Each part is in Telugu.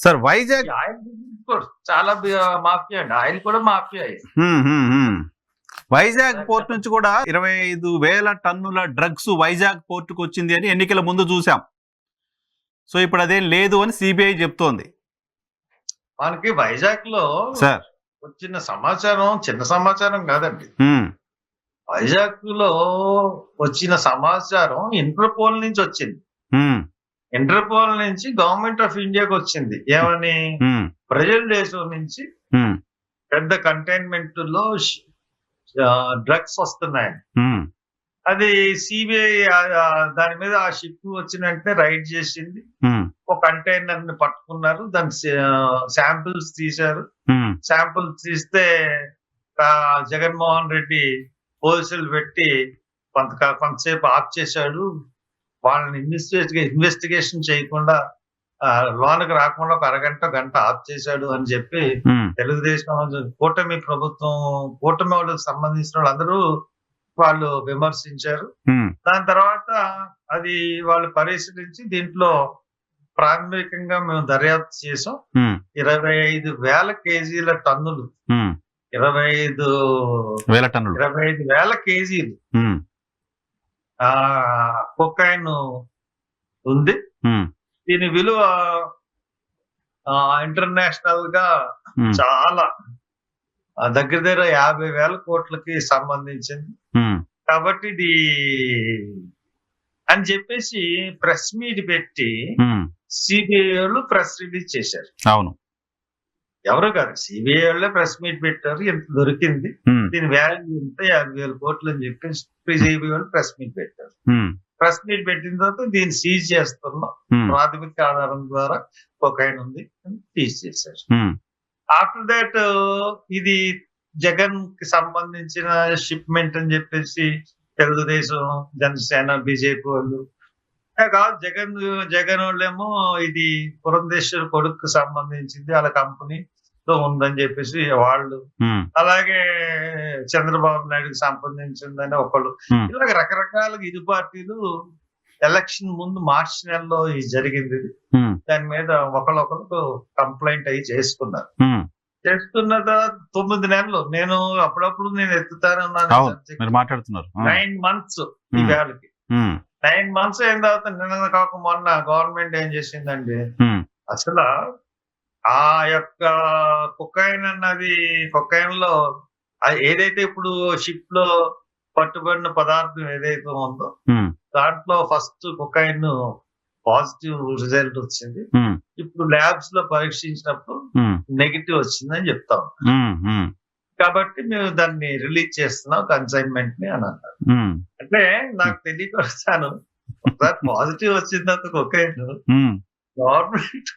సార్ వైజాగ్ ఆయిల్ చాలా మాఫియా అండి, ఆయిల్ కూడా మాఫియా. వైజాగ్ పోర్ట్ నుంచి కూడా 25,000 టన్నుల డ్రగ్స్ వైజాగ్ పోర్టుకు వచ్చింది అని ఎన్నికల ముందు చూసాం. సో ఇప్పుడు అదేం లేదు అని సిబిఐ చెప్తోంది. మనకి వైజాగ్ లో సార్ వచ్చిన సమాచారం చిన్న సమాచారం కాదండి. వైజాగ్ లో వచ్చిన సమాచారం ఇంటర్పోల్ నుంచి వచ్చింది. ఇంటర్పోల్ నుంచి గవర్నమెంట్ ఆఫ్ ఇండియాకి వచ్చింది. ఏమని? ప్రజల దేశం నుంచి పెద్ద కంటైన్మెంట్ లో డ్రగ్స్ వస్తున్నాయని. అది సిబిఐ దాని మీద ఆ షిప్ వచ్చిన వెంటనే రైడ్ చేసింది. ఒక కంటైనర్ ని పట్టుకున్నారు, దాని శాంపిల్స్ తీశారు. శాంపిల్స్ తీస్తే జగన్మోహన్ రెడ్డి పోలీసులు పెట్టి కొంతసేపు ఆఫ్ చేశాడు. వాళ్ళని ఇన్వెస్టిగేషన్ చేయకుండా లోనకి రాకుండా ఒక అరగంట గంట ఆఫ్ చేశాడు అని చెప్పి తెలుగుదేశం కూటమి ప్రభుత్వం, కూటమి వాళ్ళకి సంబంధించిన వాళ్ళందరూ వాళ్ళు విమర్శించారు. దాని తర్వాత అది వాళ్ళు పరిశీలించి దీంట్లో ప్రాథమికంగా మేము దర్యాప్తు చేసాం. 25,000 కేజీల టన్నులు, 25,000 కేజీలు కొకైన్ ఉంది. దీని విలువ ఇంటర్నేషనల్ గా చాలా దగ్గర 50,000 కోట్లకి సంబంధించింది. కాబట్టి ఇది అని చెప్పేసి ప్రెస్ మీట్ పెట్టి సిబిఐ వాళ్ళు ప్రెస్ రిలీజ్ చేశారు. అవును, ఎవరు కాదు, సిబిఐ వాళ్ళే ప్రెస్ మీట్ పెట్టారు. ఎంత దొరికింది, దీని వాల్యూ ఎంత, 50,000 కోట్లు అని చెప్పేసి సిబిఐ వాళ్ళు ప్రెస్ మీట్ పెట్టారు. ప్రెస్ మీట్ పెట్టిన తర్వాత దీన్ని సీజ్ చేస్తున్నాం, ప్రాథమిక ఆధారం ద్వారా కొకైన్ ఉంది అని సీజ్ చేశారు. ఆఫ్టర్ దాట్ ఇది జగన్ కి సంబంధించిన షిప్మెంట్ అని చెప్పేసి తెలుగుదేశం, జనసేన, బీజేపీ వాళ్ళు కాదు, జగన్ వాళ్ళేమో ఇది పురంధేశ్వర్ కొడుకు సంబంధించింది, వాళ్ళ కంపెనీలో ఉందని చెప్పేసి వాళ్ళు, అలాగే చంద్రబాబు నాయుడుకి సంబంధించిందని ఒకళ్ళు, ఇలాగ రకరకాలుగా ఇరు పార్టీలు ఎలక్షన్ ముందు మార్చి నెలలో ఇది జరిగింది. దాని మీద ఒకళ్ళొకరు కంప్లైంట్ అయ్యి చేసుకున్నారు. చేసుకున్న తర్వాత 9 నెలలు నేను అప్పుడప్పుడు ఎత్తుతానన్నాను. 9 months ఈ వేళకి 9 months అయిన తర్వాత నిన్న కాక మొన్న గవర్నమెంట్ ఏం చేసిందండి, అసలు ఆ యొక్క కొకైన్ అన్నది, కొకైన్ లో ఏదైతే ఇప్పుడు షిప్ లో పట్టుబడిన పదార్థం ఏదైతే ఉందో దాంట్లో ఫస్ట్ కొకైన్ పాజిటివ్ రిజల్ట్ వచ్చింది. ఇప్పుడు ల్యాబ్స్ లో పరీక్షించినప్పుడు నెగిటివ్ వచ్చిందని చెప్తాం. కాబట్టి మేము దాన్ని రిలీజ్ చేస్తున్నాం కన్సైన్మెంట్ ని అని అన్నారు. అంటే నాకు తెలియకొస్తాను, ఒకసారి పాజిటివ్ వచ్చిన తర్వాత కొకైన్ గవర్నమెంట్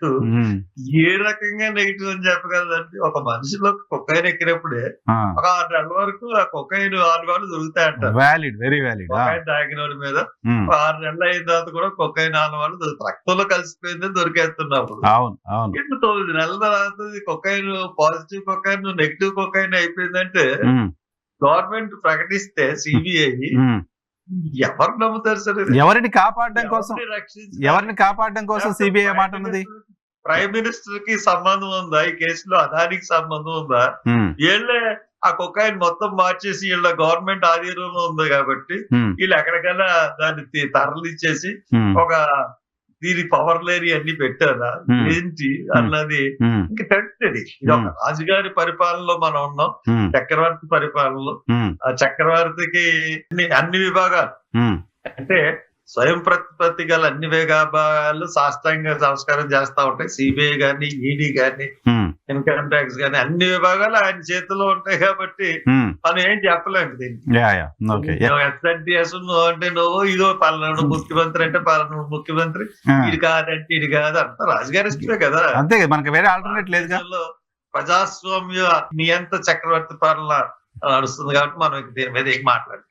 ఏ రకంగా నెగిటివ్ అని చెప్పగలదండి. ఒక మనిషిలో కొకైన్ ఎక్కినప్పుడే ఒక 6 నెలల వరకు ఆ కొకైన్ ఆనవాళ్ళు దొరుకుతాయంటారు. కొకైన్ తాగిన వాళ్ళ మీద 6 నెలలు అయిన తర్వాత కూడా కొకైన్ ఆనవాళ్ళు రక్తంలో కలిసిపోయిందని దొరికేస్తున్నప్పుడు 9 నెలల తర్వాత cocaine positive cocaine negative cocaine అయిపోయిందంటే గవర్నమెంట్ ప్రకటిస్తే సిబిఐ ఎవరు నమ్ముతారు సార్? ఎవరిని కాపాడడం కోసం సిబిఐ మాట ఉన్నది. ప్రైమ్ మినిస్టర్ కి సంబంధం ఉందా ఈ కేసులో? అదానికి సంబంధం ఉందా? వీళ్ళే ఆ కొకైన్ మొత్తం మార్చేసి వీళ్ళ గవర్నమెంట్ ఆధీనంలో ఉంది కాబట్టి వీళ్ళు ఎక్కడికైనా దాన్ని తరలిచ్చేసి ఒక దీని పవర్ లేని అన్ని పెట్టారా ఏంటి అన్నది ఇంకా టెంటది. ఇది ఒక రాజుగారి పరిపాలనలో మనం ఉన్నాం, చక్రవర్తి పరిపాలనలో. ఆ చక్రవర్తికి అన్ని విభాగాలు అంటే స్వయం ప్రతిపత్తి గల అన్ని విభాగాలు సాష్టాంగ సంస్కారం చేస్తా ఉంటాయి. సిబిఐ గాని, ఈడీ గాని, ఇన్కమ్ ట్యాక్స్ గాని అన్ని విభాగాలు ఆయన చేతిలో ఉంటాయి కాబట్టి మనం ఏం చెప్పలేము దీన్ని. ఎస్ఎన్టీఎస్ అంటే నువ్వు ఇదో పలానా ముఖ్యమంత్రి అంటే పలానా ముఖ్యమంత్రి, ఇది కాదంటే ఇది కాదు అంత రాజుగారి కదా. అంతే, మనకి వేరే ఆల్టర్నేట్ లేదు. ప్రజాస్వామ్య నియంత్ర చక్రవర్తి పాలన నడుస్తుంది కాబట్టి మనం దీని మీద ఏం మాట్లాడతాం.